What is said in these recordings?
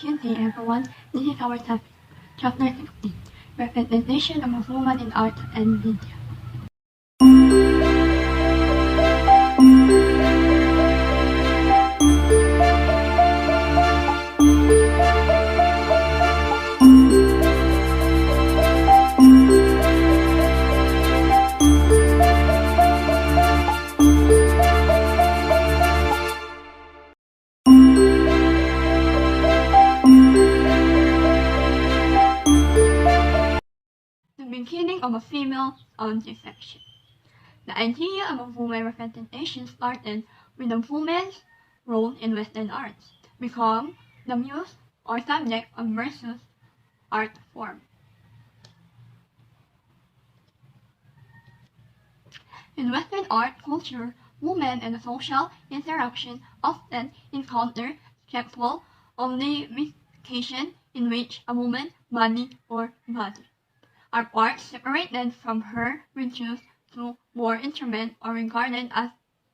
Good day everyone, this is our topic, Chapter 16, Representation of a Woman in Art and Media. The beginning of a female objectification. The idea of a woman representation started with a woman's role in Western arts, become the muse or subject of versus art form. In Western art culture, women and social interaction often encounter sexual objectification in which a woman's body or body are parts separated from her, reduced to more instruments or regarded as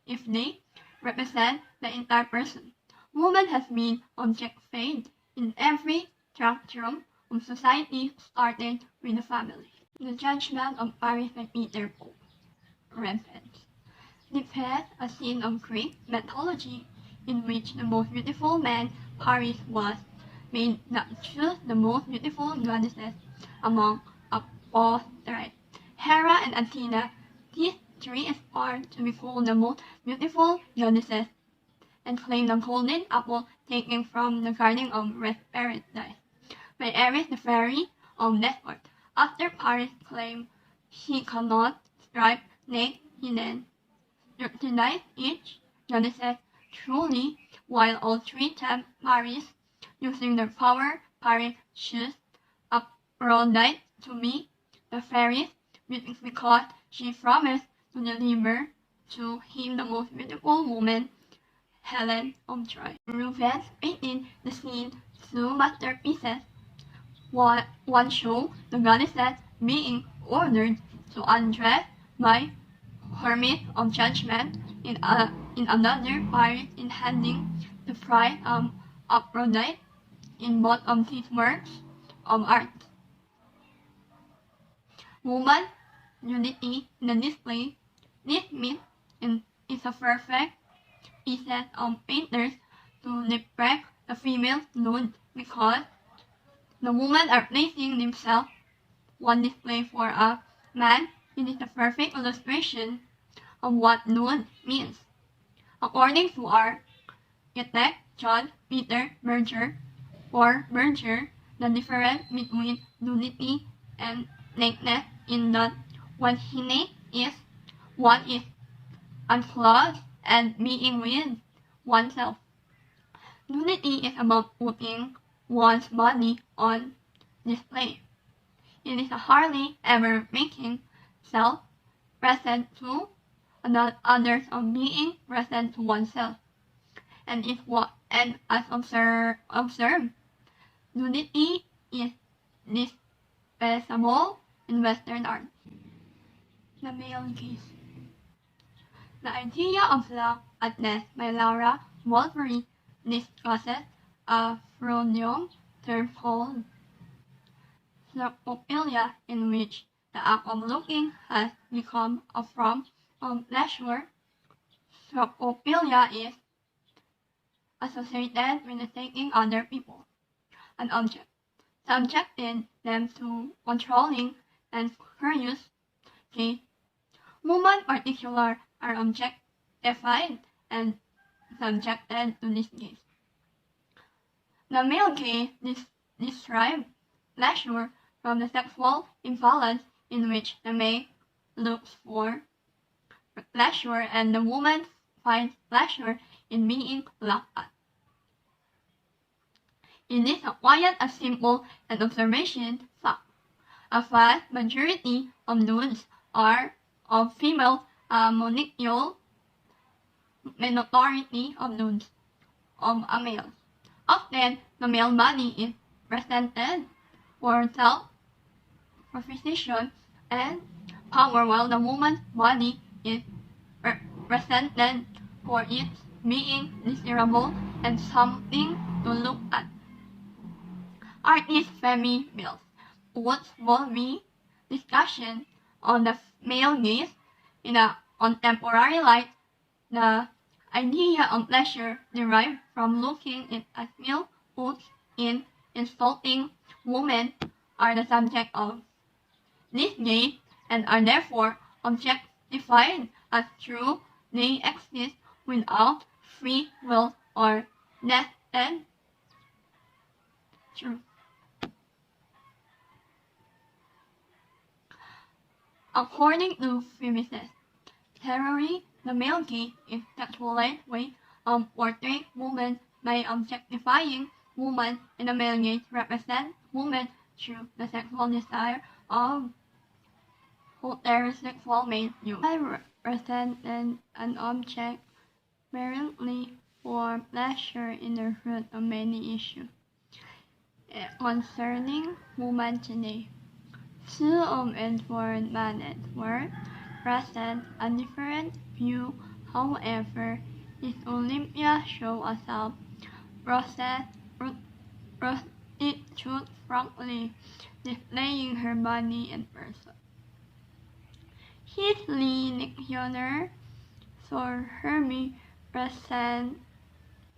if they represent the entire person. Woman has been objectified in every spectrum of society, starting with the family. The judgment of Paris by Peter Paul rampant. Depicts a scene of Greek mythology in which the most beautiful man, Paris, was made not choose the most beautiful goddesses among all three. Hera and Athena, these three aspire to be called the most beautiful goddesses and claim the golden apple taken from the garden of paradise by Eris the fairy of Network. After Paris claimed she cannot strike naked, he then scrutinized each goddess truly, while all three tempt Paris using their power. Paris chose Aphrodite to be the fairies because she promised to deliver to him the most beautiful woman, Helen of Troy. Rubens painted the scene through masterpieces. One shows the goddesses being ordered to undress by Hermes of Judgment, in another Paris in handing the prize of Aphrodite. In both of these works of art, woman nudity in the display. This myth is a perfect piece of painters to depict the female nude because the women are placing themselves on display for a man. It is a perfect illustration of what nude means. According to architect John Peter Berger, the difference between nudity and nakedness in that one is unclothed and being with oneself. Nudity is about putting one's body on display. It is hardly ever making self present to others or being present to oneself. And as observed, nudity is dispensable in Western art. The male gaze. The idea of looked-at-ness by Laura Mulvey discusses a Freudian term called psychophilia, in which the act of looking has become a form of pleasure. Psychophilia is associated with taking other people, an object, subjecting them to controlling and curious gaze. Women in particular are objectified and subjected to this gaze. The male gaze describes pleasure from the sexual imbalance in which the man looks for pleasure and the woman finds pleasure in being looked at. It is quite a simple and observation fact. A vast majority of nudes are of female, monocular minority of nudes of a male. Often, the male body is presented for self-preservation and power, while the woman's body is presented for its being desirable and something to look at. Artist Femi Mills puts Mulvey discussion on the male gaze in a contemporary light. The idea of pleasure derived from looking at male puts in insulting women are the subject of this gaze and are therefore objectified as true. They exist without free will or nested truth. According to physicist theory, the male gaze is the sexualized way of portraying women by objectifying women, and the male gaze represents women through the sexual desire of heterosexual male youth. I represented an object merely for pleasure in the root of many issues concerning women today. Two of Edward Bennett's work present a different view, however. His Olympia show a self-prostitute frankly displaying her body and person. His Lee Lectioner Sir Hermie present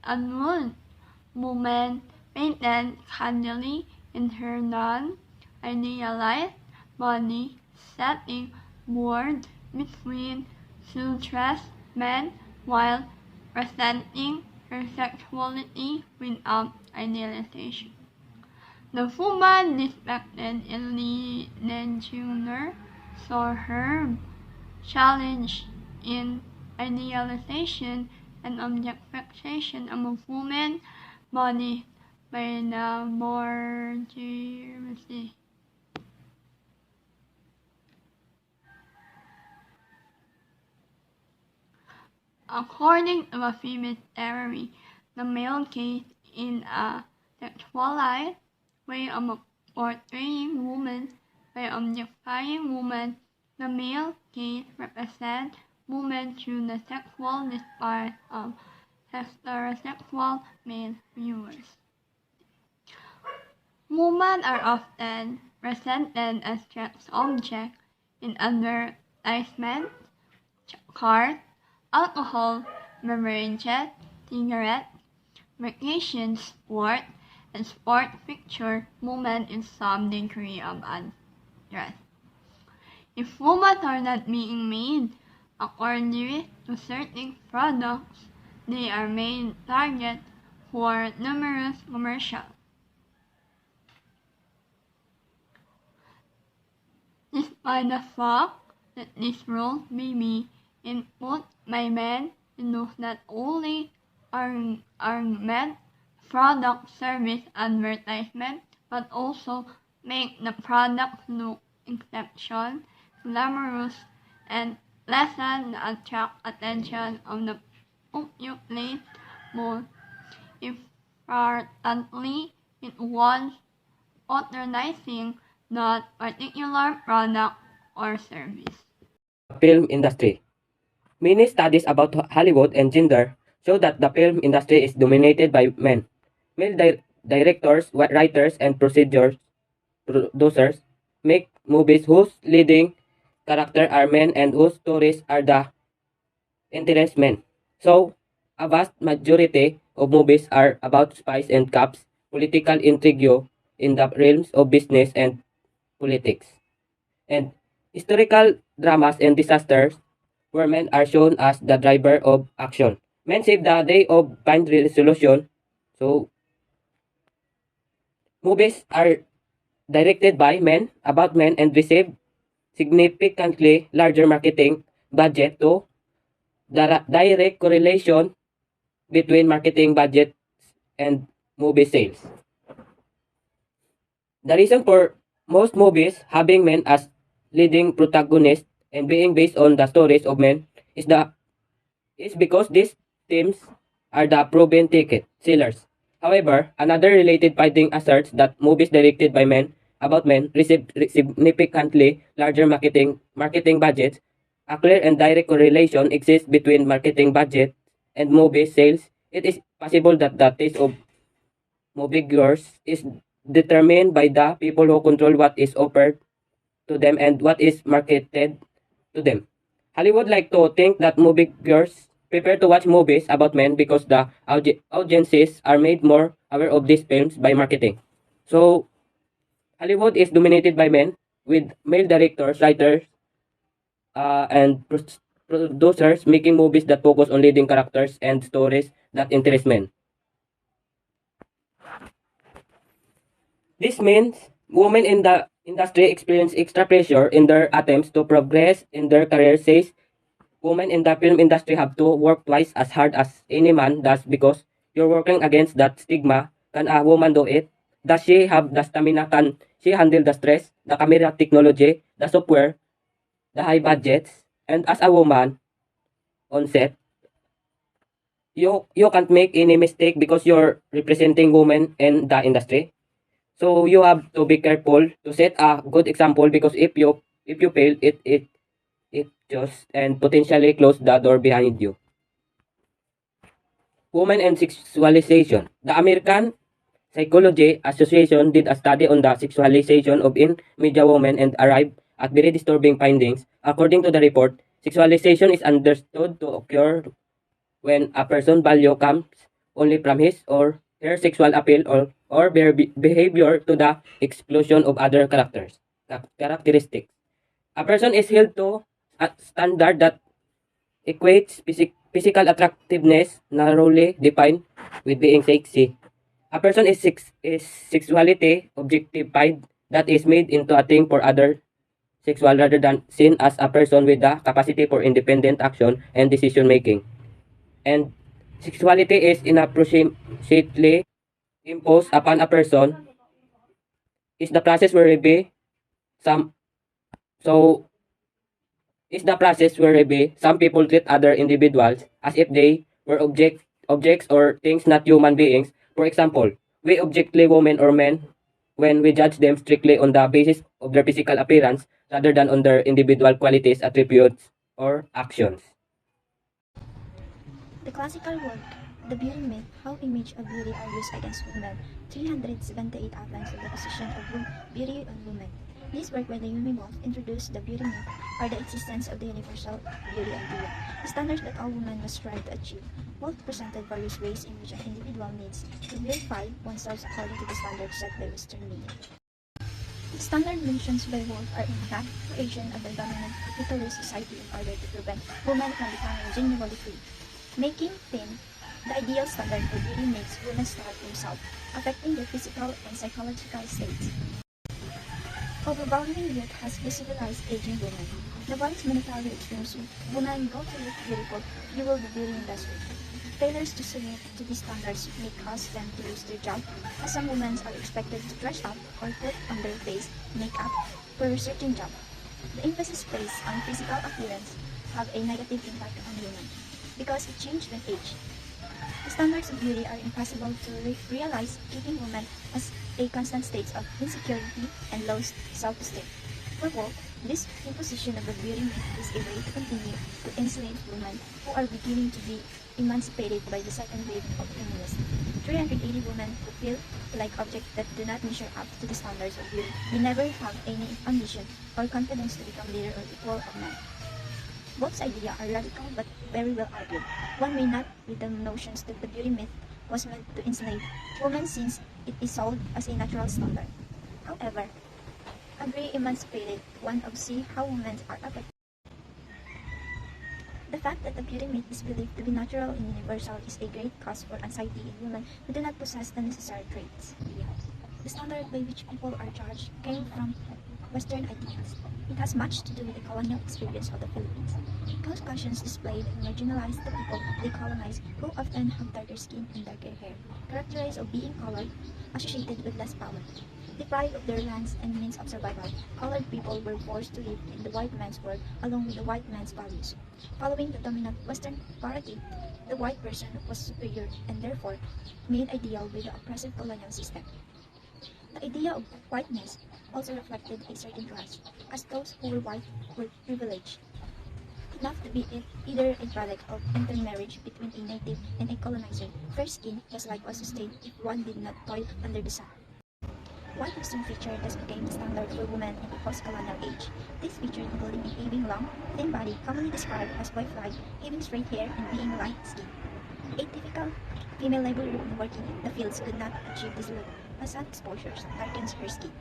a nude woman painted candidly in her non-idealized body, setting board between two dressed men while presenting her sexuality without idealization. The woman depicted in Lee Lectioner saw her challenge in idealization and objectification among women body by the bourgeoisie. According to a feminist theory, the male gaze in a sexualized way of portraying women by objectifying women. The male gaze represents women through the sexual desire of heterosexual male viewers. Women are often presented as sex objects in advertisements, cars, alcohol, beverages, cigarettes, vacation, sport, and sport picture women in some degree of undress. If women are not being made according to certain products, they are made target for numerous commercials. Despite the fact that this role may be input by men, it does not only augment product service advertisement, but also make the product look exceptional, glamorous, and lessen the attract attention of the populace more importantly, it was patronizing that particular product or service. Film industry. Many studies about Hollywood and gender show that the film industry is dominated by men. Male directors, writers, and producers make movies whose leading characters are men and whose stories are the interest men. So, a vast majority of movies are about spies and cops, political intrigue in the realms of business and politics, and historical dramas and disasters where men are shown as the driver of action. Men save the day of bind resolution. So, movies are directed by men, about men, and receive significantly larger marketing budget to the direct correlation between marketing budgets and movie sales. The reason for most movies having men as leading protagonists and being based on the stories of men is because these themes are the proven ticket sellers. However, another related finding asserts that movies directed by men about men receive significantly larger marketing budgets. A clear and direct correlation exists between marketing budget and movie sales. It is possible that the taste of moviegoers is determined by the people who control what is offered to them and what is marketed to them. Hollywood like to think that moviegoers prepare to watch movies about men because the audiences are made more aware of these films by marketing. So, Hollywood is dominated by men, with male directors, writers, and producers making movies that focus on leading characters and stories that interest men. This means women in the industry experience extra pressure in their attempts to progress in their career, says women in the film industry have to work twice as hard as any man does because you're working against that stigma. Can a woman do it? Does she have the stamina? Can she handle the stress, the camera technology, the software, the high budgets? And as a woman on set, you can't make any mistake because you're representing women in the industry. So you have to be careful to set a good example because if you fail, it just and potentially close the door behind you. Women and sexualization. The American Psychology Association did a study on the sexualization of in-media women and arrived at very disturbing findings. According to the report, sexualization is understood to occur when a person's value comes only from his or her sexual appeal or their behavior to the exclusion of other characteristics. A person is held to a standard that equates physical attractiveness narrowly defined with being sexy. A person is sexuality objectified, that is made into a thing for other sexual rather than seen as a person with the capacity for independent action and decision making. And sexuality is inappropriately imposed upon a person is the process whereby some so is the process whereby some people treat other individuals as if they were objects or things, not human beings. For example, we objectively women or men when we judge them strictly on the basis of their physical appearance rather than on their individual qualities, attributes, or actions. The classical work, The Beauty Myth, How Image of Beauty Are Used Against Women, 378 outlines of the position of beauty on women. This work by the A.M.L introduced the beauty myth, or the existence of the universal beauty idea, the standards that all women must strive to achieve. Both presented various ways in which an individual needs to beautify oneself according to the standards set by Western media. The standard mentions by Wolf are in fact creation of the dominant capitalist society in order to prevent women from becoming genuinely free. Making thin, the ideal standard for beauty makes women starve themselves, affecting their physical and psychological states. Overvaluing youth has visibilized aging women. The once monetary extremes women go to look beautiful fuel the beauty industry. Failures to submit to these standards may cause them to lose their job, as some women are expected to dress up or put on their face makeup for a certain job. The emphasis placed on physical appearance have a negative impact on women, because it changed with age. The standards of beauty are impossible to realize, keeping women as a constant state of insecurity and low self-esteem. For Wolf, this imposition of the beauty myth is a way to continue to enslave women who are beginning to be emancipated by the second wave of feminism. 380 women who feel like objects that do not measure up to the standards of beauty may never have any ambition or confidence to become leader or equal of men. Both ideas are radical but very well argued. One may not with the notions that the beauty myth was meant to enslave women since it is sold as a natural standard. However, agree emancipated one of see how women are affected. The fact that the beauty myth is believed to be natural and universal is a great cause for anxiety in women who do not possess the necessary traits. The standard by which people are judged came from Western ideas. It has much to do with the colonial experience of the Philippines. Caucasians displayed and marginalized the people they colonized, who often have darker skin and darker hair, characterized of being colored, associated with less power. Deprived of their lands and means of survival, colored people were forced to live in the white man's world along with the white man's values. Following the dominant Western paradigm, the white person was superior and therefore made ideal with the oppressive colonial system. The idea of whiteness also reflected a certain class, as those who were white were privileged enough to be either a product of intermarriage between a native and a colonizer. Fair skin was likewise sustained if one did not toil under the sun. One costume feature thus became standard for women in the post-colonial age. This feature including having long, thin body, commonly described as boy-fly, having straight hair, and being light-skinned. A typical female laborer working in the fields could not achieve this look, as sun exposures darkens her skin.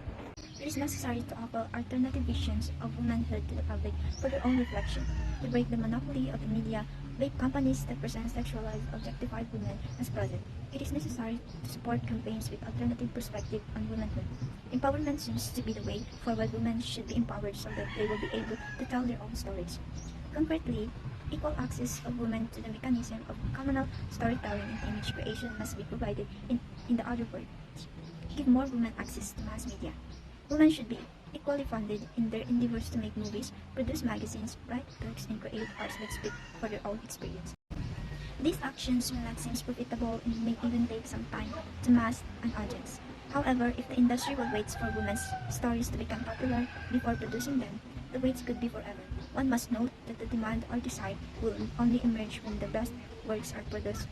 It is necessary to offer alternative visions of womanhood to the public for their own reflection, to break the monopoly of the media by companies that present sexualized, objectified women as present. It is necessary to support campaigns with alternative perspective on womanhood. Empowerment seems to be the way forward. Women should be empowered so that they will be able to tell their own stories. Concretely, equal access of women to the mechanism of communal storytelling and image creation must be provided in the other words. Give more women access to mass media. Women should be equally funded in their endeavors to make movies, produce magazines, write books, and create arts that speak for their own experience. These actions may not seem profitable and may even take some time to mass an audience. However, if the industry will wait for women's stories to become popular before producing them, the wait could be forever. One must note that the demand or desire will only emerge when the best works are produced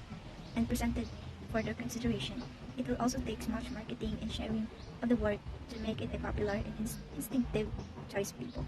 and presented for their consideration. It will also take much marketing and sharing of the work to make it a popular and instinctive choice of people.